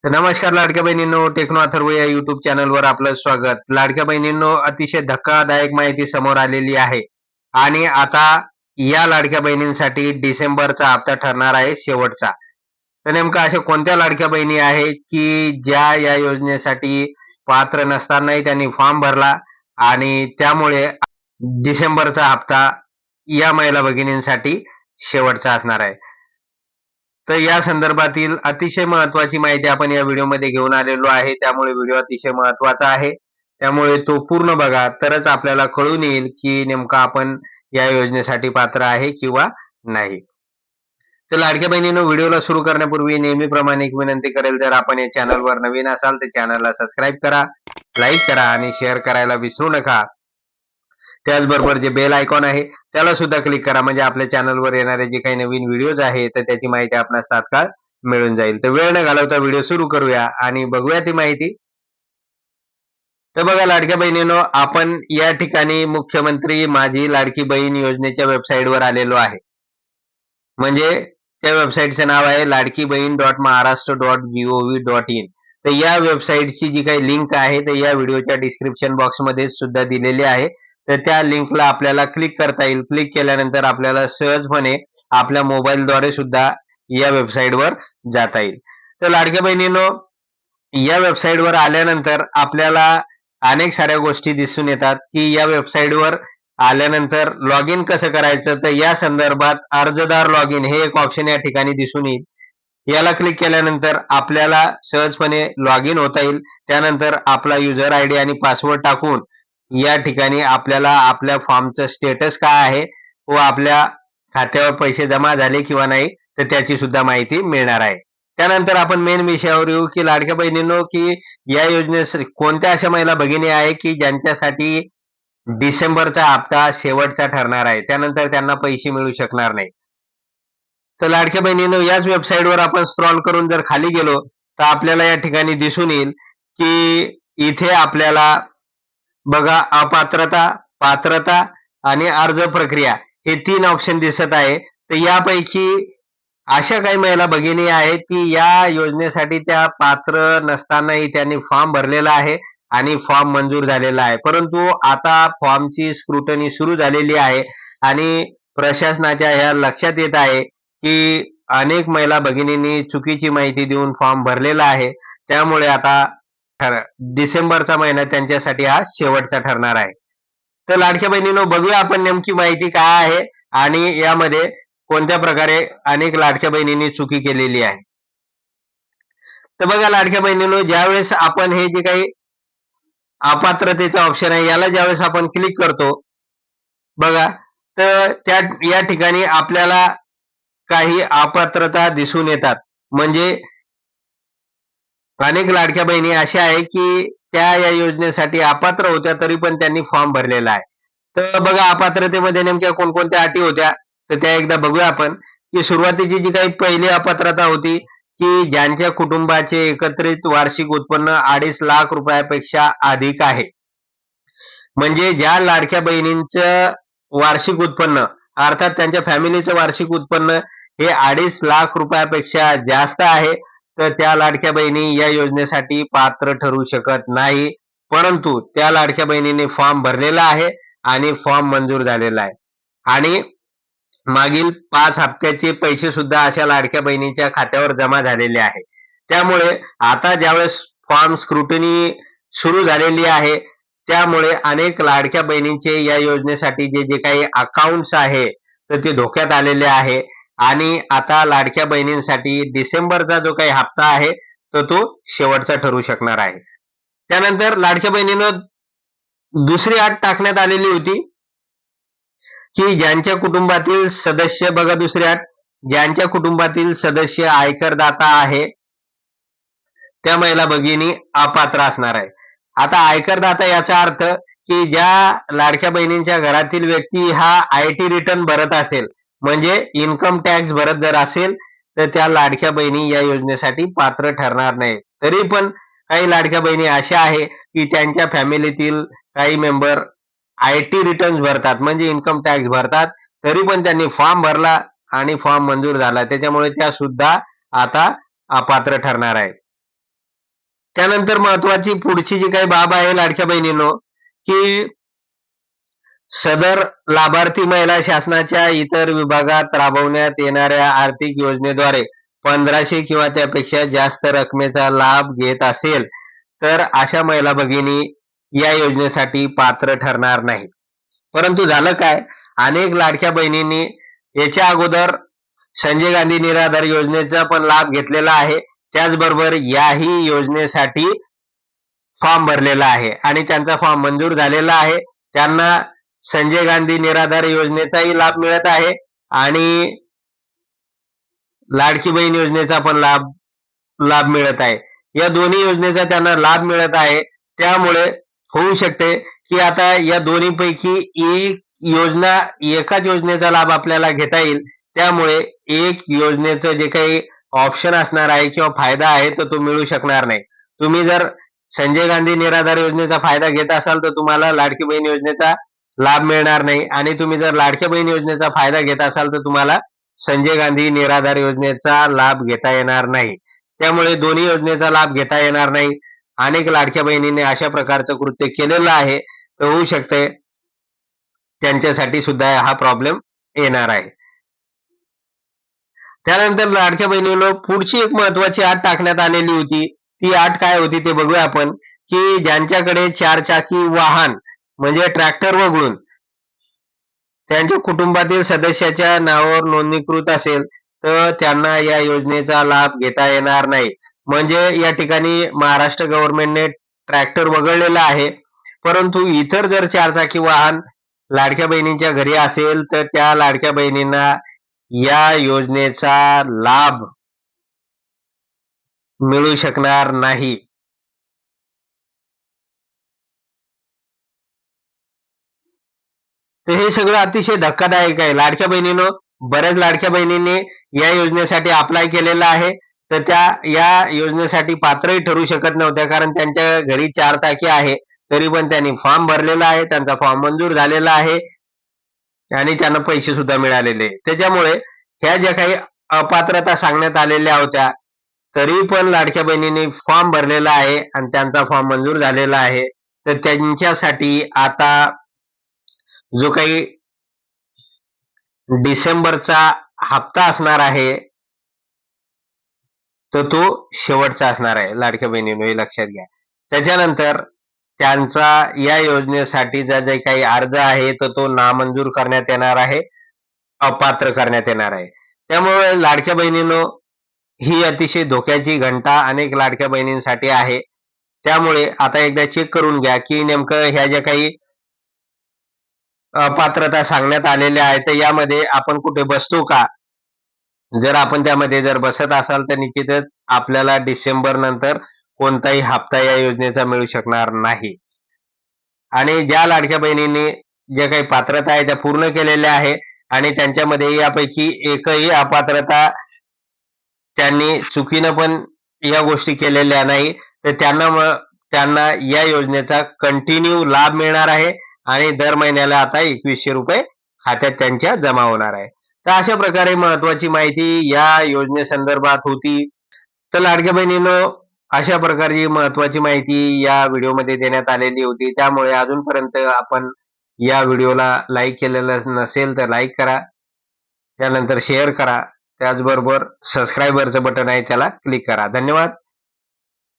तर नमस्कार लाडक्या बहिणींनो, टेक्नो अथर्व या युट्यूब चॅनलवर आपलं स्वागत. लाडक्या बहिणींनो, अतिशय धक्कादायक माहिती समोर आलेली आहे आणि आता या लाडक्या बहिणींसाठी डिसेंबरचा हप्ता ठरणार आहे शेवटचा. तर नेमकं अशा कोणत्या लाडक्या बहिणी आहेत की ज्या या योजनेसाठी पात्र नसतानाही त्यांनी फॉर्म भरला आणि त्यामुळे डिसेंबरचा हप्ता या महिला भगिनींसाठी शेवटचा असणार आहे. तर या संदर्भातील अतिशय महत्त्वाची माहिती आपण या व्हिडिओमध्ये घेऊन आलेलो आहे. त्यामुळे व्हिडिओ अतिशय महत्त्वाचा आहे. त्यामुळे तो पूर्ण बघा, तरच आपल्याला कळून येईल की नेमकं आपण या योजनेसाठी पात्र आहे किंवा नाही. तर लाडक्या बहिणींनो, व्हिडिओला सुरू करण्यापूर्वी नेहमीप्रमाणे एक विनंती करेल, जर आपण या चॅनलवर नवीन असाल तर चॅनलला सबस्क्राईब करा, लाईक करा आणि शेअर करायला विसरू नका. त्याचबरोबर जे बेल आयकॉन आहे त्याला सुद्धा क्लिक करा, म्हणजे आपल्या चॅनलवर येणारे जे काही नवीन व्हिडिओज आहेत तर त्याची माहिती आपणास तात्काळ मिळून जाईल. तर वेळ न घालवता व्हिडिओ सुरू करूया आणि बघूया ती माहिती. तर बघा लाडक्या बहिणींनो, आपण या ठिकाणी मुख्यमंत्री माझी लाडकी बहीण योजनेच्या वेबसाईटवर आलेलो आहे. म्हणजे त्या वेबसाईटचं नाव आहे लाडकी बहीण .महाराष्ट्र.gov.in. तर या वेबसाईटची जी काही लिंक आहे तर या व्हिडिओच्या डिस्क्रिप्शन बॉक्समध्ये सुद्धा दिलेली आहे. तर त्या लिंकला आपल्याला क्लिक करता येईल. क्लिक केल्यानंतर आपल्याला सहजपणे आपल्या मोबाईलद्वारे सुद्धा या वेबसाईटवर जाता येईल. तर लाडक्या बहिणींनो, या वेबसाईटवर आल्यानंतर आपल्याला अनेक साऱ्या गोष्टी दिसून येतात की या वेबसाईटवर आल्यानंतर लॉग इन कसं करायचं, तर या संदर्भात अर्जदार लॉग इन हे एक ऑप्शन या ठिकाणी दिसून येईल. याला क्लिक केल्यानंतर आपल्याला सहजपणे लॉग इन होता येईल. त्यानंतर आपला युजर आयडी आणि पासवर्ड टाकून या ठिकाणी आपल्याला आपल्या फॉर्मचं स्टेटस काय आहे व आपल्या खात्यावर पैसे जमा झाले किंवा नाही तर त्याची सुद्धा माहिती मिळणार आहे. त्यानंतर आपण मेन विषयावर येऊ की लाडक्या बहिणींनो, की या योजनेस कोणत्या अशा महिला भगिनी आहे की ज्यांच्यासाठी डिसेंबरचा हप्ता शेवटचा ठरणार आहे, त्यानंतर त्यांना पैसे मिळू शकणार नाही. तर लाडक्या बहिणींनो, याच वेबसाईटवर आपण स्क्रॉल करून जर खाली गेलो तर आपल्याला या ठिकाणी दिसून येईल की इथे आपल्याला बघा अपात्रता, पात्रता आणि अर्ज प्रक्रिया हे 3 ऑप्शन दिसत आहे. तर यापैकी अशा काही महिला भगिनी आहेत की या योजनेसाठी त्या पात्र नसतानाही त्यांनी फॉर्म भरलेला आहे आणि फॉर्म मंजूर झालेला आहे. परंतु आता फॉर्मची स्क्रुटनी सुरू झालेली आहे आणि प्रशासनाच्या ह्या लक्षात येत आहे की अनेक महिला भगिनींनी चुकीची माहिती देऊन फॉर्म भरलेला आहे. त्यामुळे आता डिसेंबरचा महिना त्यांच्यासाठी हा शेवटचा ठरणार आहे. तर लाडक्या बहिणींनो, बघूया आपण नेमकी माहिती काय आहे आणि यामध्ये कोणत्या प्रकारे अनेक लाडक्या बहिणींनी चुकी केलेली आहे. तर बघा लाडक्या बहिणींनो, ज्यावेळेस आपण हे जे काही अपात्रतेचा ऑप्शन आहे याला ज्यावेळेस आपण क्लिक करतो बघा, तर त्या या ठिकाणी आपल्याला काही अपात्रता दिसून येतात. म्हणजे अनेक लाडक्या बहिणी अशा आहे की त्या या योजनेसाठी अपात्र होत्या तरी पण त्यांनी फॉर्म भरलेला आहे. तर बघा अपात्रतेमध्ये नेमक्या कोणकोणत्या अटी होत्या तर त्या एकदा बघूया आपण. की सुरुवातीची जी काही पहिली अपात्रता होती की ज्यांच्या कुटुंबाचे एकत्रित वार्षिक उत्पन्न 2.5 लाख रुपयापेक्षा अधिक आहे. म्हणजे ज्या लाडक्या बहिणींचं वार्षिक उत्पन्न अर्थात त्यांच्या फॅमिलीचं वार्षिक उत्पन्न हे 2.5 लाख रुपयापेक्षा जास्त आहे तर त्या लाडक्या बहिणी या योजनेसाठी पात्र ठरू शकत नाही. परंतु त्या लाडक्या बहिणीने फॉर्म भरलेला आहे आणि फॉर्म मंजूर झालेला आहे आणि मागील 5 हप्त्याचे पैसे सुद्धा अशा लाडक्या बहिणीच्या खात्यावर जमा झालेले आहे. त्यामुळे आता ज्यावेळेस फॉर्म स्क्रुटनी सुरू झालेली आहे त्यामुळे अनेक लाडक्या बहिणींचे या योजनेसाठी जे जे काही अकाउंट्स आहे तर ते धोक्यात आलेले आहे आणि आता लाडक्या बहिणींसाठी डिसेंबरचा जो काही हप्ता आहे तर तो शेवटचा ठरू शकणार आहे. त्यानंतर लाडक्या बहिणीनं दुसरी अट टाकण्यात आलेली होती की ज्यांच्या कुटुंबातील सदस्य, बघा दुसरी अट, ज्यांच्या कुटुंबातील सदस्य आयकरदाता आहे त्या महिला भगिनी अपात्र असणार आहे. आता आयकरदाता याचा अर्थ की ज्या लाडक्या बहिणींच्या घरातील व्यक्ती हा IT रिटर्न भरत असेल, म्हणजे इन्कम टॅक्स भरत जर असेल तर त्या लाडक्या बहिणी या योजनेसाठी पात्र ठरणार नाही. तरी पण काही लाडक्या बहिणी अशा आहे की त्यांच्या फॅमिलीतील काही मेंबर IT रिटर्न्स भरतात, म्हणजे इन्कम टॅक्स भरतात, तरी पण त्यांनी फॉर्म भरला आणि फॉर्म मंजूर झाला. त्याच्यामुळे त्या सुद्धा आता अपात्र ठरणार आहे. त्यानंतर महत्वाची पुढची जी काही बाब आहे लाडक्या बहिणींनो, की सदर लाभार्थी महिला शासनाच्या इतर विभागात राबवण्यात येणाऱ्या आर्थिक योजनेद्वारे 1500 किंवा त्यापेक्षा जास्त रकमेचा लाभ घेत असेल तर अशा महिला भगिनी या योजनेसाठी पात्र ठरणार नाही. परंतु झालं काय, अनेक लाडक्या बहिणींनी याच्या अगोदर संजय गांधी निराधार योजनेचा पण लाभ घेतलेला आहे. त्याचबरोबर याही योजनेसाठी फॉर्म भरलेला आहे आणि त्यांचा फॉर्म मंजूर झालेला आहे. त्यांना संजय गांधी निराधार योजनेचाही लाभ मिळत आहे आणि लाडकी बहीण योजनेचा पण लाभ मिळत आहे. या दोन्ही योजनेचा त्यांना लाभ मिळत आहे. त्यामुळे होऊ शकते की आता या दोन्हीपैकी एक योजना, एकाच योजनेचा लाभ आपल्याला घेता येईल. त्यामुळे एक योजनेचं जे काही ऑप्शन असणार आहे किंवा फायदा आहे तर तो मिळू शकणार नाही. तुम्ही जर संजय गांधी निराधार योजनेचा फायदा घेत असाल तर तुम्हाला लाडकी बहीण योजनेचा लाभ मिळणार नाही आणि तुम्ही जर लाडक्या बहीण योजनेचा फायदा घेत असाल तर तुम्हाला संजय गांधी निराधार योजनेचा लाभ घेता येणार नाही. त्यामुळे दोन्ही योजनेचा लाभ घेता येणार नाही. अनेक लाडक्या बहिणींनी अशा प्रकारचं कृत्य केलेलं आहे, तर होऊ शकते त्यांच्यासाठी सुद्धा हा प्रॉब्लेम येणार आहे. त्यानंतर लाडक्या बहिणींनो, पुढची एक महत्वाची अट टाकण्यात आलेली होती. ती अट काय होती ते बघूया आपण, की ज्यांच्याकडे 4 चाकी वाहन म्हणजे ट्रॅक्टर वगळून त्यांच्या कुटुंबातील सदस्याच्या नावावर नोंदणीकृत असेल तर त्यांना या योजनेचा लाभ घेता येणार नाही. म्हणजे या ठिकाणी महाराष्ट्र गव्हर्नमेंटने ट्रॅक्टर वगळलेला आहे, परंतु इतर जर 4 चाकी वाहन लाडक्या बहिणींच्या घरी असेल तर त्या लाडक्या बहिणींना या योजनेचा लाभ मिळू शकणार नाही. तर हे सगळं अतिशय धक्कादायक आहे. लाडक्या बहिणींनो, बऱ्याच लाडक्या बहिणींनी या योजनेसाठी अप्लाय केलेला आहे, तर त्या या योजनेसाठी पात्रही ठरू शकत नव्हत्या, कारण त्यांच्या घरी 4 चाकी आहे. तरी पण त्यांनी फॉर्म भरलेला आहे, त्यांचा फॉर्म मंजूर झालेला आहे आणि त्यांना पैसे सुद्धा मिळालेले. त्याच्यामुळे ह्या ज्या काही अपात्रता सांगण्यात आलेल्या होत्या, तरी पण लाडक्या बहिणींनी फॉर्म भरलेला आहे आणि त्यांचा फॉर्म मंजूर झालेला आहे. तर त्यांच्यासाठी आता जो काही डिसेंबरचा हप्ता असणार आहे, तर तो शेवटचा असणार आहे. लाडक्या बहिणींनो, हे लक्षात घ्या. त्याच्यानंतर त्यांचा या योजनेसाठीचा जे काही अर्ज आहे तर तो नामंजूर करण्यात येणार आहे, अपात्र करण्यात येणार आहे. त्यामुळे लाडक्या बहिणींनो, ही अतिशय धोक्याची घंटा अनेक लाडक्या बहिणींसाठी आहे. त्यामुळे आता एकदा चेक करून घ्या की नेमकं ह्या ज्या काही अपात्रता सांगण्यात आलेल्या आहेत तर यामध्ये आपण कुठे बसतो का? जर आपण त्यामध्ये जर बसत असाल तर निश्चितच आपल्याला डिसेंबर नंतर कोणताही हप्ता या योजनेचा मिळू शकणार नाही. आणि ज्या लाडक्या बहिणींनी ज्या काही पात्रता आहे त्या पूर्ण केलेल्या आहे आणि त्यांच्यामध्ये यापैकी एकही अपात्रता त्यांनी चुकीनं पण या गोष्टी केलेल्या नाही, तर त्यांना या योजनेचा कंटिन्यू लाभ मिळणार आहे आणि दर महिन्याला आता 2100 रुपये खात्यात त्यांच्या जमा होणार आहे. तर अशा प्रकारे महत्वाची माहिती या योजनेसंदर्भात होती. तर लाडक्या बहिणींनो, अशा प्रकारची महत्वाची माहिती या व्हिडिओमध्ये देण्यात आलेली होती. त्यामुळे अजूनपर्यंत आपण या व्हिडिओला लाईक केलेलं नसेल तर लाईक करा, त्यानंतर शेअर करा, त्याचबरोबर सबस्क्रायबरचं बटन आहे त्याला क्लिक करा. धन्यवाद.